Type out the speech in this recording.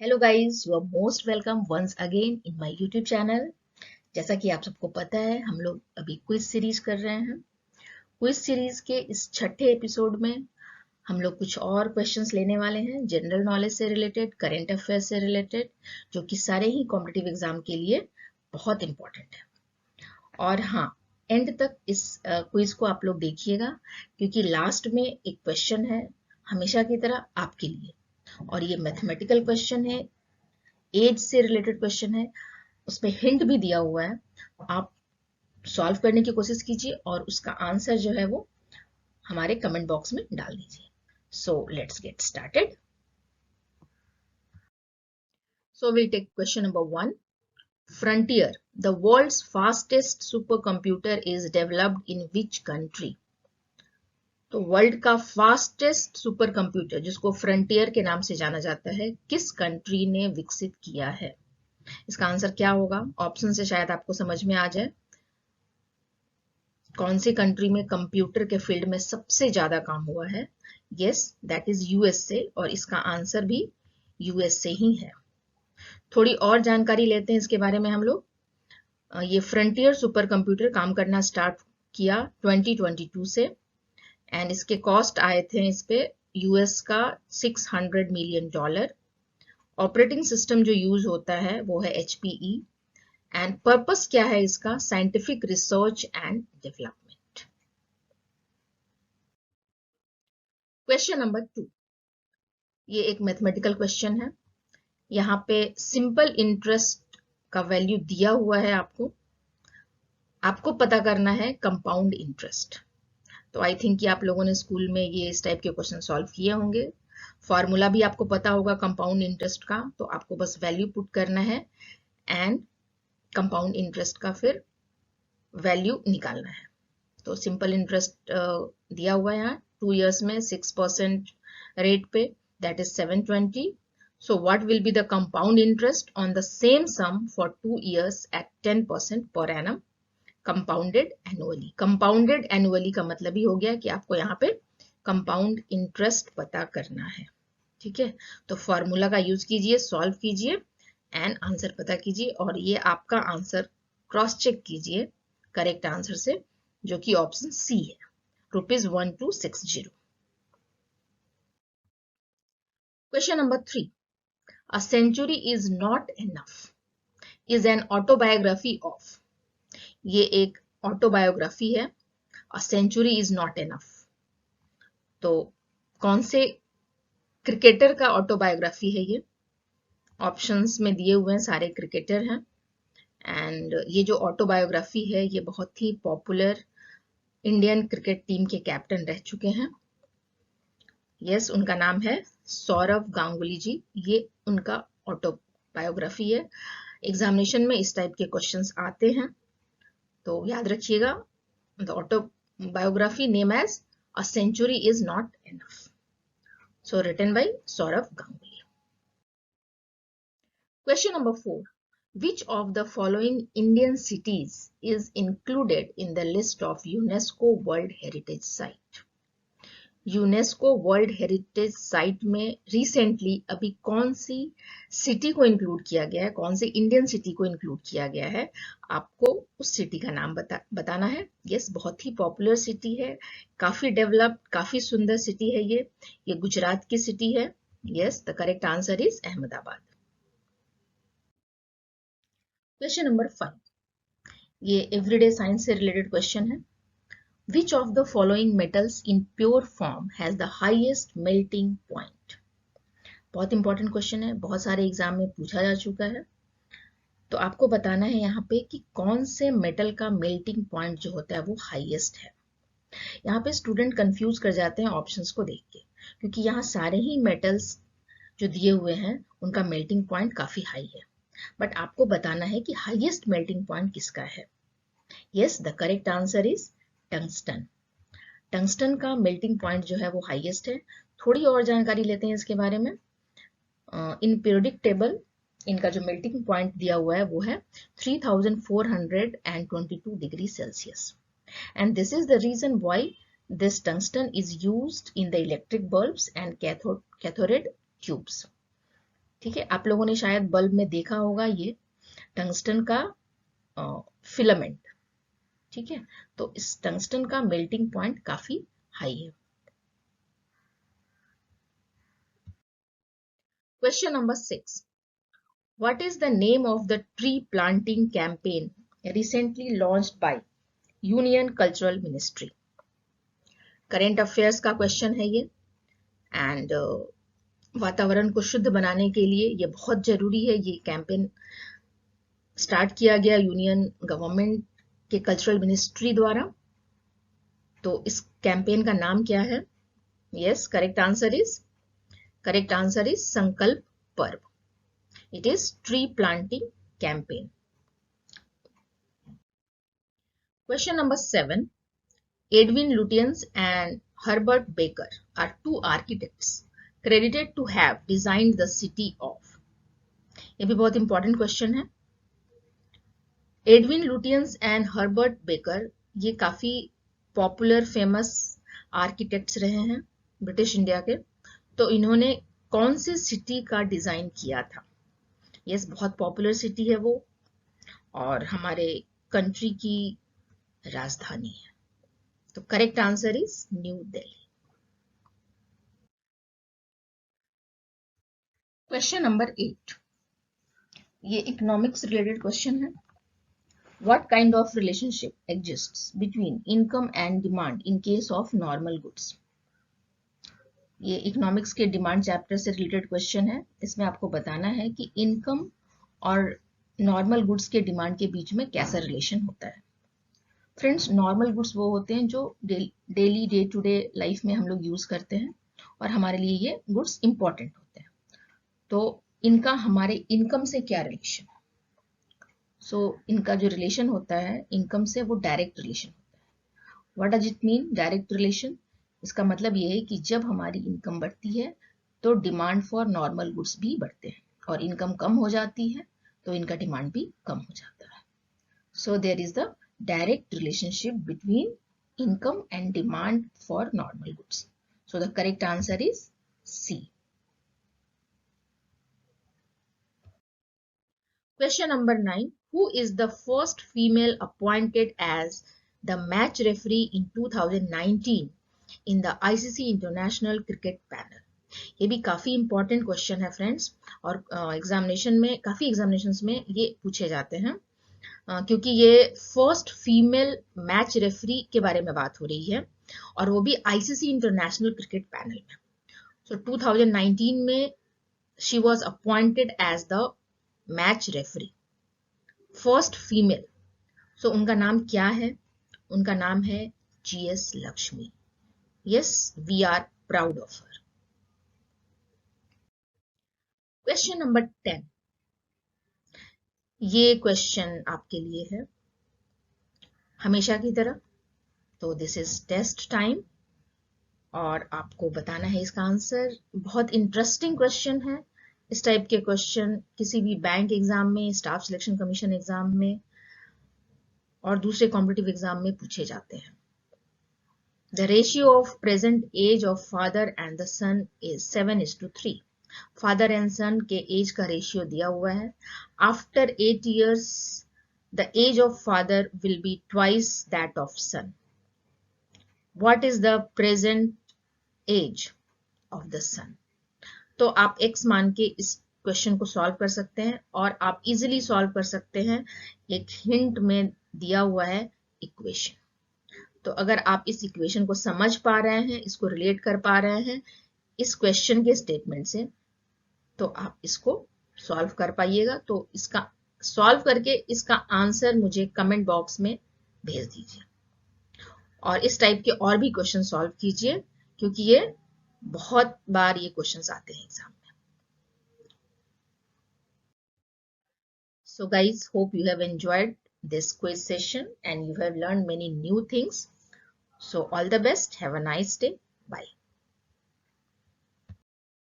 Hello guys, you are most welcome once again in my YouTube channel. जैसा कि आप सबको पता है, हम लोग अभी क्विज सीरीज कर रहे हैं। क्विज सीरीज के इस छठे एपिसोड में हम लोग कुछ और क्वेश्चंस लेने वाले हैं, जनरल नॉलेज से रिलेटेड, करंट अफेयर्स से रिलेटेड, जो कि सारे ही कॉम्पिटिटिव एग्जाम के लिए बहुत इंपॉर्टेंट है। और हाँ, एंड तक इस क्विज को आप लोग देखिएगा, क्योंकि लास्ट में एक क्वेश्चन है हमेशा की तरह आपके लिए, और ये मैथमेटिकल क्वेश्चन है, एज से रिलेटेड क्वेश्चन है। उसमें हिंट भी दिया हुआ है, आप सॉल्व करने की कोशिश कीजिए और उसका आंसर जो है वो हमारे कमेंट बॉक्स में डाल दीजिए। So let's get started. So will take question number 1। Frontier, the world's fastest super computer is developed in which country? तो वर्ल्ड का फास्टेस्ट सुपर कंप्यूटर, जिसको फ्रंटियर के नाम से जाना जाता है, किस कंट्री ने विकसित किया है? इसका आंसर क्या होगा? ऑप्शन से शायद आपको समझ में आ जाए। कौन सी कंट्री में कंप्यूटर के फील्ड में सबसे ज्यादा काम हुआ है? यस, दैट इज यूएसए, और इसका आंसर भी यूएसए ही है। थोड़ी और जानकारी लेते हैं इसके बारे में हम लोग। ये फ्रंटियर सुपर कंप्यूटर काम करना स्टार्ट किया 2022 से, एंड इसके कॉस्ट आए थे इस पे यूएस का $600 मिलियन। ऑपरेटिंग सिस्टम जो यूज होता है वो है HPE, एंड पर्पस क्या है इसका? Scientific research and development. Question number 2, ये एक मैथमेटिकल क्वेश्चन है। यहाँ पे सिंपल इंटरेस्ट का वैल्यू दिया हुआ है आपको पता करना है कंपाउंड इंटरेस्ट। तो आई थिंक कि आप लोगों ने स्कूल में ये इस टाइप के क्वेश्चन सॉल्व किए होंगे। फॉर्मूला भी आपको पता होगा कंपाउंड इंटरेस्ट का, तो आपको बस वैल्यू पुट करना है एंड कंपाउंड इंटरेस्ट का फिर वैल्यू निकालना है। तो सिंपल इंटरेस्ट दिया हुआ है यहाँ 2 years में 6% रेट पे, that is 720. So what will be the compound interest on the same sum for 2 years at 10% per annum compounded annually? Compounded annually का मतलब ही हो गया कि आपको यहाँ पे compound interest पता करना है। ठीक है, तो फॉर्मूला का यूज कीजिए, सॉल्व कीजिए एंड आंसर पता कीजिए, और ये आपका आंसर क्रॉस चेक कीजिए करेक्ट आंसर से, जो कि ऑप्शन सी है, ₹1260। Question number 3, a century is not enough is an autobiography of. ये एक ऑटोबायोग्राफी है, a century is not enough. तो कौन से क्रिकेटर का ऑटोबायोग्राफी है ये? ऑप्शंस में दिए हुए हैं, सारे क्रिकेटर हैं, एंड ये जो ऑटोबायोग्राफी है ये बहुत ही पॉपुलर इंडियन क्रिकेट टीम के कैप्टन रह चुके हैं। यस, उनका नाम है सौरव गांगुली जी। ये उनका ऑटोबायोग्राफी है। एग्जामिनेशन में इस टाइप के क्वेश्चंस आते हैं, तो याद रखिएगा। The autobiography name as a century is not enough, so written by Sourav Ganguly. Question number 4. Which of the following Indian cities is included in the list of UNESCO World Heritage Site? UNESCO world heritage site में recently अभी कौन सी city को include किया गया है, कौन सी Indian city को include किया गया है? आपको उस सिटी का नाम बताना है। यस, बहुत ही पॉपुलर सिटी है, काफी डेवलप्ड, काफी सुंदर सिटी है ये गुजरात की सिटी है। Yes, the correct answer is Ahmedabad. Question number 5, ये एवरीडे साइंस से रिलेटेड क्वेश्चन है। Which of the following metals in pure form has the highest melting point? बहुत इंपॉर्टेंट क्वेश्चन है, बहुत सारे एग्जाम में पूछा जा चुका है। तो आपको बताना है यहाँ पे कि कौन से मेटल का मेल्टिंग पॉइंट जो होता है वो हाईएस्ट है। यहाँ पे स्टूडेंट कंफ्यूज कर जाते हैं ऑप्शंस को देख के, क्योंकि यहाँ सारे ही मेटल्स जो दिए हुए हैं उनका मेल्टिंग पॉइंट काफी हाई है, बट आपको बताना है कि हाईएस्ट मेल्टिंग पॉइंट किसका है। Yes, the correct answer is tungsten. Tungsten का मेल्टिंग पॉइंट जो है वो हाईएस्ट है। थोड़ी और जानकारी लेते हैं इसके बारे में। इन पीरियोडिक टेबल इनका जो मेल्टिंग पॉइंट दिया हुआ है वो है 3422 degree Celsius, and this is the reason why this tungsten is used in the electric bulbs and cathode tubes. ठीक है, आप लोगों ने शायद बल्ब में देखा होगा ये टंगस्टन का फिलामेंट। ठीक है, तो इस टंगस्टन का मेल्टिंग पॉइंट काफी हाई है। Question number 6, what is the name of the tree planting campaign recently launched by union cultural ministry? Current affairs का क्वेश्चन है ये, एंड वातावरण को शुद्ध बनाने के लिए ये बहुत जरूरी है। ये कैंपेन स्टार्ट किया गया यूनियन गवर्नमेंट के कल्चरल मिनिस्ट्री द्वारा। तो इस कैंपेन का नाम क्या है? यस, करेक्ट आंसर इज संकल्प पर्व। It is tree planting campaign. Question number 7, Edwin Lutyens and Herbert Baker are two architects credited to have designed the city of। ये भी बहुत इंपॉर्टेंट क्वेश्चन है। Edwin Lutyens and Herbert baker ये काफी popular famous architects रहे हैं British India के। तो इन्होंने कौन सी सिटी का डिजाइन किया था? यस, बहुत पॉपुलर सिटी है वो, और हमारे कंट्री की राजधानी है। तो correct answer is new Delhi. Question number 8, ये इकोनॉमिक्स रिलेटेड क्वेश्चन है। What kind of relationship exists between income and demand in case of normal goods? ये इकोनॉमिक्स के डिमांड चैप्टर से रिलेटेड क्वेश्चन है। इसमें आपको बताना है कि इनकम और नॉर्मल गुड्स के डिमांड के बीच में कैसा रिलेशन होता है। फ्रेंड्स, नॉर्मल गुड्स वो होते हैं जो daily day to day life में हम लोग यूज करते हैं और हमारे लिए ये गुड्स इंपॉर्टेंट होते हैं। तो इनका हमारे इनकम से क्या रिलेशन है? इनका जो रिलेशन होता है इनकम से, वो डायरेक्ट रिलेशन होता है। What does it mean direct relation? इसका मतलब ये है कि जब हमारी इनकम बढ़ती है तो डिमांड फॉर नॉर्मल गुड्स भी बढ़ते हैं, और इनकम कम हो जाती है तो इनका डिमांड भी कम हो जाता है। So there is the direct relationship between income and demand for normal goods. So the correct answer is C. Question number 9. Who is the first female appointed as the match referee in 2019 in the ICC International Cricket Panel? ये भी काफी important question है friends, और examination में, काफी examinations में ये पूछे जाते हैं, क्योंकि ये फर्स्ट फीमेल मैच रेफरी के बारे में बात हो रही है, और वो भी आईसीसी इंटरनेशनल क्रिकेट पैनल में। सो 2019 में she was appointed as the match referee, first female. So उनका नाम क्या है? उनका नाम है G S Lakshmi. Yes, we are proud of her. Question number 10, ये क्वेश्चन आपके लिए है हमेशा की तरह। तो दिस इज टेस्ट टाइम, और आपको बताना है इसका आंसर। बहुत इंटरेस्टिंग क्वेश्चन है। इस टाइप के क्वेश्चन किसी भी बैंक एग्जाम में, स्टाफ सिलेक्शन कमीशन एग्जाम में और दूसरे कॉम्पिटिटिव एग्जाम में पूछे जाते हैं। The ratio of present age of father and the son is 7:3। Father and son के एज का रेशियो दिया हुआ है। After 8 years the age of father will be twice that of son. What is the present age of the son? तो आप x मान के इस क्वेश्चन को सॉल्व कर सकते हैं, और आप इजीली सॉल्व कर सकते हैं। एक हिंट में दिया हुआ है इक्वेशन। तो अगर आप इस इक्वेशन को समझ पा रहे हैं, इसको रिलेट कर पा रहे हैं इस क्वेश्चन के स्टेटमेंट से, तो आप इसको सॉल्व कर पाइएगा। तो इसका सॉल्व करके इसका आंसर मुझे कमेंट बॉक्स में भेज दीजिए, और इस टाइप के और भी क्वेश्चन सॉल्व कीजिए, क्योंकि ये बहुत बार ये क्वेश्चंस आते हैं एग्जाम में। So guys, hope you have enjoyed this quiz session and you have learned many new things. So all the best. Have a nice day. Bye.